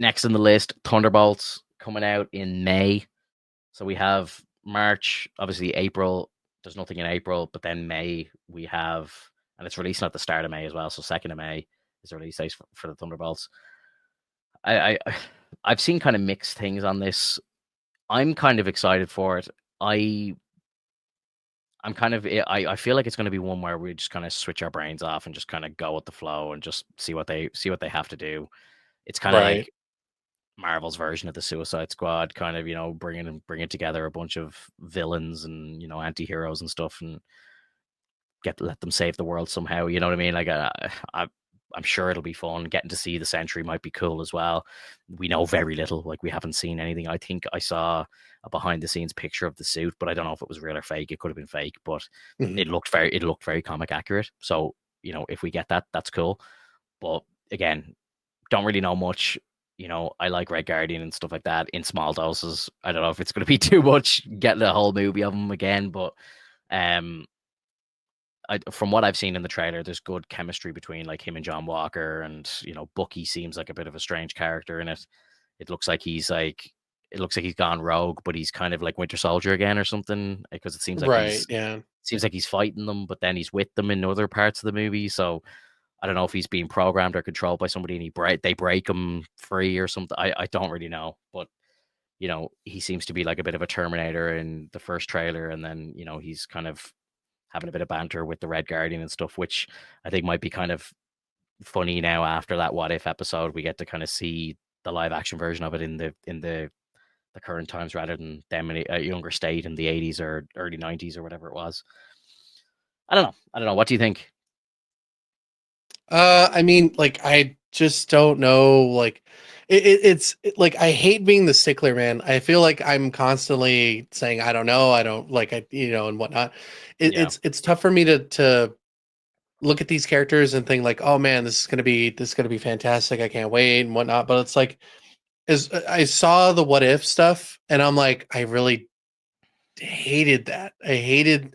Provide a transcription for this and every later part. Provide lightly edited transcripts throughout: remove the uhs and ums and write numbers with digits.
Next on the list, Thunderbolts coming out in May. So we have March, obviously April. There's nothing in April, but then May we have, and it's releasing at the start of May as well. So 2nd of May is the release date for the Thunderbolts. I've seen kind of mixed things on this. I'm kind of excited for it. I feel like it's going to be one where we just kind of switch our brains off and just kind of go with the flow and just see what they have to do. It's kind of like Marvel's version of the Suicide Squad, kind of, bringing together a bunch of villains and anti-heroes and stuff, and let them save the world somehow. You know what I mean? Like, I'm sure it'll be fun. Getting to see the Sentry might be cool as well. We know very little. Like, we haven't seen anything. I think I saw a behind-the-scenes picture of the suit, but I don't know if it was real or fake. It could have been fake, but it looked very comic accurate. So, if we get that, that's cool. But again, don't really know much. I like Red Guardian and stuff like that in small doses. I don't know if it's going to be too much getting a whole movie of them again, but from what I've seen in the trailer, there's good chemistry between like him and John Walker, and Bucky seems like a bit of a strange character in it. It looks like he's gone rogue, but he's kind of like Winter Soldier again or something, because it seems like he's fighting them, but then he's with them in other parts of the movie. So I don't know if he's being programmed or controlled by somebody and they break him free or something. I don't really know, but he seems to be like a bit of a Terminator in the first trailer, and then he's kind of having a bit of banter with the Red Guardian and stuff, which I think might be kind of funny now after that What If episode. We get to kind of see the live action version of it in the current times rather than them in a younger state in the 80s or early 90s or whatever it was. I don't know. What do you think? I mean, like, I just don't know. Like, it's like, I hate being the stickler, man. I feel like I'm constantly saying, I don't know, I don't like, and whatnot. It's tough for me to look at these characters and think like, oh man, this is gonna be fantastic. I can't wait and whatnot. But it's like, as I saw the What If stuff, and I'm like, I really hated that. I hated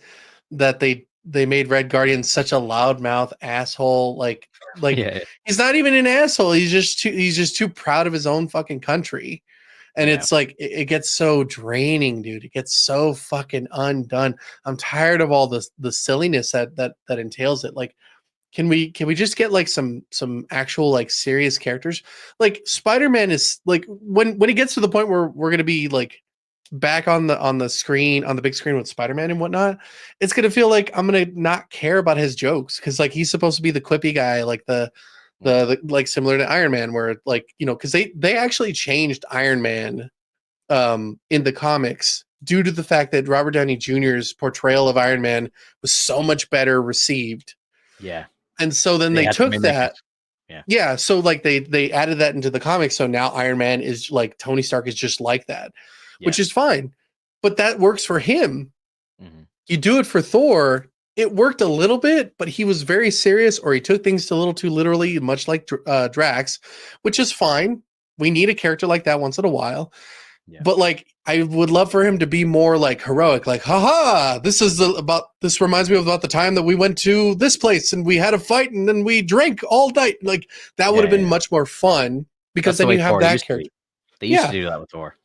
that they made Red Guardian such a loudmouth asshole. Like Yeah. He's not even an asshole. He's just too proud of his own fucking country. And it's like, it gets so draining, dude. It gets so fucking undone. I'm tired of all the silliness that entails it. Like, can we just get like some actual like serious characters? Like, Spider-Man is like, when it gets to the point where we're gonna be like back on the screen, on the big screen with Spider-Man and whatnot, it's gonna feel like I'm gonna not care about his jokes, because like, he's supposed to be the quippy guy, like the like similar to Iron Man, where like, because they actually changed Iron Man in the comics due to the fact that Robert Downey Jr.'s portrayal of Iron Man was so much better received. Yeah. And so then they took that. Yeah. So like they added that into the comics. So now Iron Man is like, Tony Stark is just like that, which is fine. But that works for him. Mm-hmm. You do it for Thor, it worked a little bit, but he was very serious, or he took things a little too literally, much like Drax, which is fine. We need a character like that once in a while. Yeah. But like, I would love for him to be more like heroic, like, haha, this reminds me of about the time that we went to this place and we had a fight and then we drank all night. Like, that would have been much more fun, because then you have that character. They used to do that with Thor.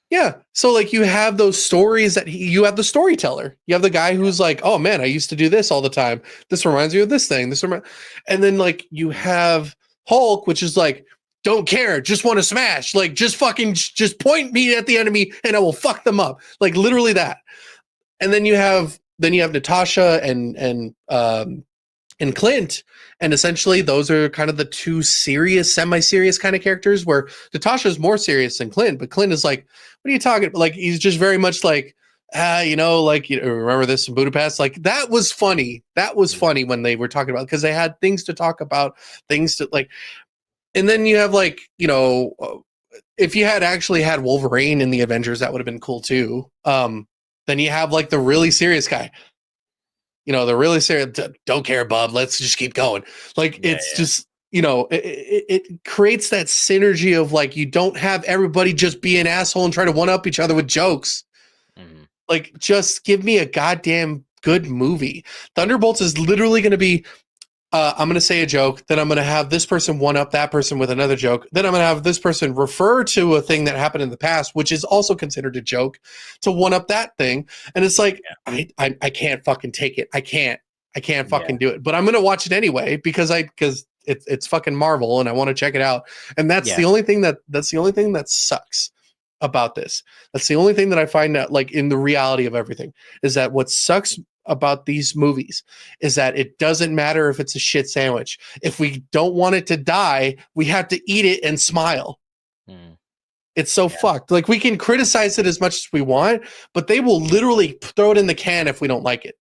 Yeah. So like, you have those stories that you have the storyteller. You have the guy who's like, oh man, I used to do this all the time. This reminds me of this thing. And then like, you have Hulk, which is like, don't care, just want to smash. Like, just point me at the enemy and I will fuck them up. Like, literally that. And then you have Natasha and Clint, and essentially those are kind of the two serious, semi-serious kind of characters, where Natasha is more serious than Clint, but Clint is like, what are you talking about? Like, he's just very much like, remember this in Budapest? Like, that was funny. That was funny when they were talking about, because they had things to talk about, things to like. And then you have like, if you had actually had Wolverine in the Avengers, that would have been cool too. Then you have like the really serious guy. The really serious, don't care, bub. Let's just keep going. Like, just, it creates that synergy of like, you don't have everybody just be an asshole and try to one up each other with jokes. Mm-hmm. Like, just give me a goddamn good movie. Thunderbolts is literally going to be I'm going to say a joke, then I'm going to have this person one up that person with another joke, then I'm going to have this person refer to a thing that happened in the past, which is also considered a joke, to one up that thing. And it's like, I can't fucking take it. I can't Yeah, fucking do it. But I'm going to watch it anyway because it's fucking Marvel and I want to check it out. And that's yeah, the only thing that sucks about this. That's the only thing that I find out, like, in the reality of everything, is that what sucks about these movies is that it doesn't matter if it's a shit sandwich. If we don't want it to die, we have to eat it and smile. mm, It's so yeah, fucked. Like, we can criticize it as much as we want, but they will literally throw it in the can if we don't like it.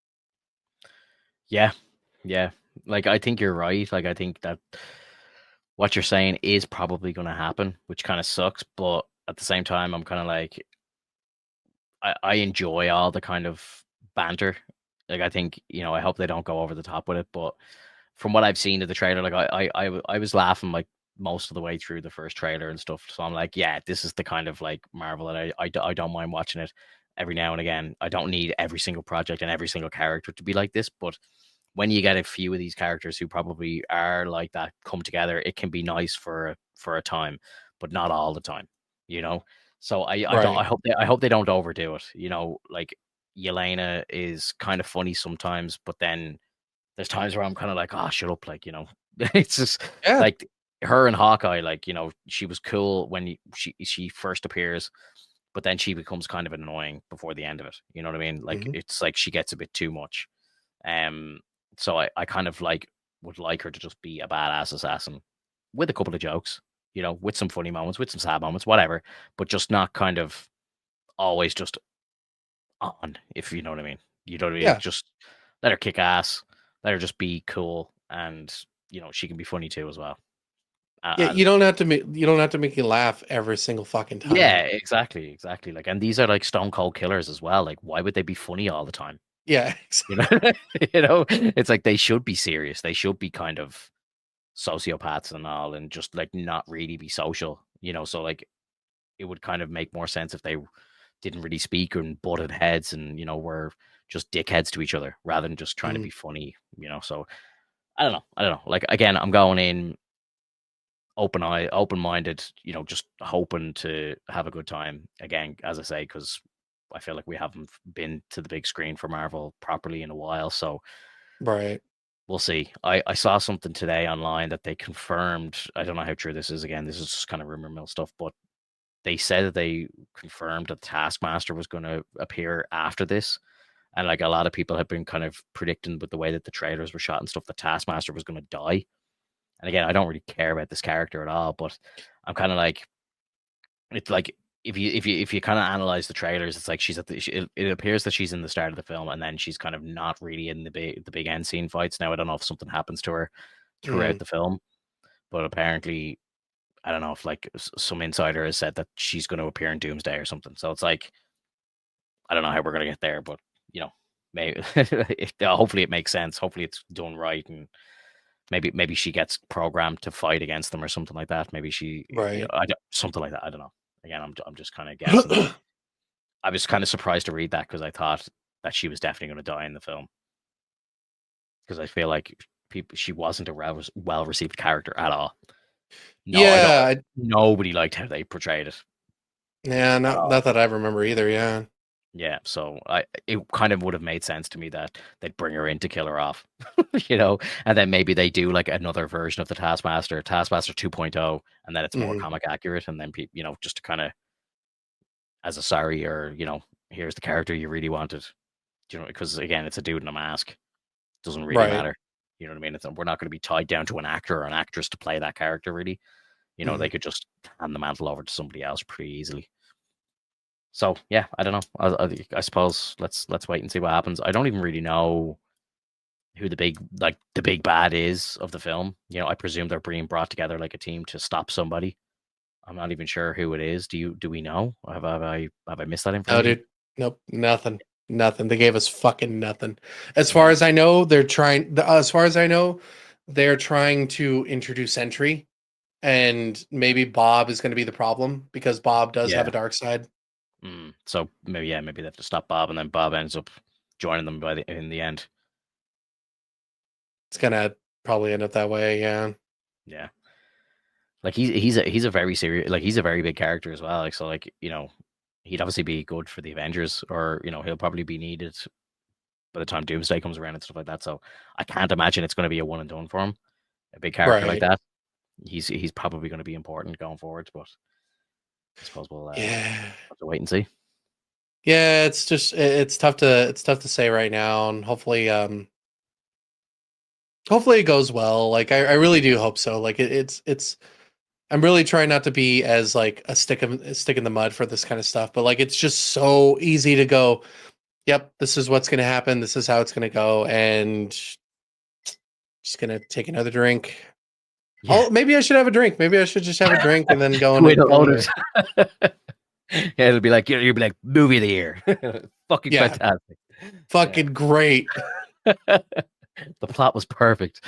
yeah, yeah. Like I think you're right. Like I think that what you're saying is probably going to happen, which kind of sucks. But at the same time, I'm kind of like, I enjoy all the kind of banter. Like I think, I hope they don't go over the top with it. But from what I've seen of the trailer, like I was laughing like most of the way through the first trailer and stuff. So I'm like, yeah, this is the kind of like Marvel that I don't mind watching it every now and again. I don't need every single project and every single character to be like this, but when you get a few of these characters who probably are like that come together, it can be nice for a time, but not all the time, you know. So I don't Right. I hope they don't overdo it. Like Yelena is kind of funny sometimes, but then there's times where I'm kind of like, oh, shut up, like it's just Yeah. like her and Hawkeye, like she was cool when she first appears, but then she becomes kind of annoying before the end of it. You know what I mean? Like Hmm. it's like she gets a bit too much. Um, so I kind of like would like her to just be a badass assassin with a couple of jokes, with some funny moments, with some sad moments, whatever, but just not kind of always just on, if you know what I mean. You know what I mean? Yeah. Just let her kick ass, let her just be cool, and she can be funny too as well. Yeah. And You don't have to make you laugh every single fucking yeah, time. exactly, exactly. Like, and these are like stone cold killers as well. Like, why would they be funny all the time? Yeah. You know, it's like they should be serious. They should be kind of sociopaths and all, and just like not really be social. So like it would kind of make more sense if they didn't really speak and butted heads and were just dickheads to each other rather than just trying to Mhm. be funny. So I don't know. Like again, I'm going in open minded. Just hoping to have a good time again, as I say, because I feel like we haven't been to the big screen for Marvel properly in a while. So Right. we'll see. I saw something today online that they confirmed. I don't know how true this is. Again, this is just kind of rumor mill stuff, but they said that they confirmed that Taskmaster was going to appear after this. And like a lot of people have been kind of predicting with the way that the trailers were shot and stuff, the Taskmaster was going to die. And again, I don't really care about this character at all, but I'm kind of like, it's like if you kind of analyze the trailers, it's like she's at it appears that she's in the start of the film, and then she's kind of not really in the big end scene fights. Now I don't know if something happens to her throughout Mm. the film, but apparently I don't know if like some insider has said that she's going to appear in Doomsday or something. So it's like I don't know how we're going to get there, but maybe hopefully it makes sense. Hopefully it's done right, and maybe she gets programmed to fight against them or something like that. Maybe she, Right. something like that. I don't know. Again, I'm just kind of guessing, but I was kind of surprised to read that because I thought that she was definitely going to die in the film because I feel like she wasn't a well received character at all. No, I don't. Yeah. Nobody liked how they portrayed it Yeah. at Not all. not that I remember either. Yeah. Yeah, so it kind of would have made sense to me that they'd bring her in to kill her off, and then maybe they do like another version of the Taskmaster 2.0, and then it's more Hmm. comic accurate, and then just to kind of as a sorry or here's the character you really wanted, because again it's a dude in a mask, doesn't really Right. matter, you know what I mean? We're not going to be tied down to an actor or an actress to play that character really, they Hmm. could just hand the mantle over to somebody else pretty easily. So yeah, I don't know. I suppose let's wait and see what happens. I don't even really know who the big bad is of the film. I presume they're being brought together like a team to stop somebody. I'm not even sure who it is. Do we know? Have I missed that No, information? dude. Nope. Nothing. Nothing. They gave us fucking nothing. As far Yeah, as I know, they're trying. As far as I know, they're trying to introduce Sentry, and maybe Bob is going to be the problem because Bob does have yeah. a dark side. So maybe they have to stop Bob, and then Bob ends up joining them in the end. It's gonna probably end up that way. Yeah. Yeah. Like he's a very serious, like he's a very big character as well. Like so, like he'd obviously be good for the Avengers, or he'll probably be needed by the time Doomsday comes around and stuff like that. So I can't imagine it's going to be a one and done for him. A big character like Right. that, he's probably going to be important going forward. But I suppose we'll Yeah. have to wait and see. Yeah. It's just it's tough to say right now, and hopefully it goes well. Like I really do hope so. Like it's I'm really trying not to be as like a stick in the mud for this kind of stuff, but like it's just so easy to go, yep, this is what's gonna happen, this is how it's gonna go, and just gonna take another drink. Yeah, Oh, maybe I should have a drink. Maybe I should just have a drink and then go way and to go load into it. Yeah, it'll be like you'll be like movie of the year, fucking yeah, fantastic. Yeah. fucking great. The plot was perfect.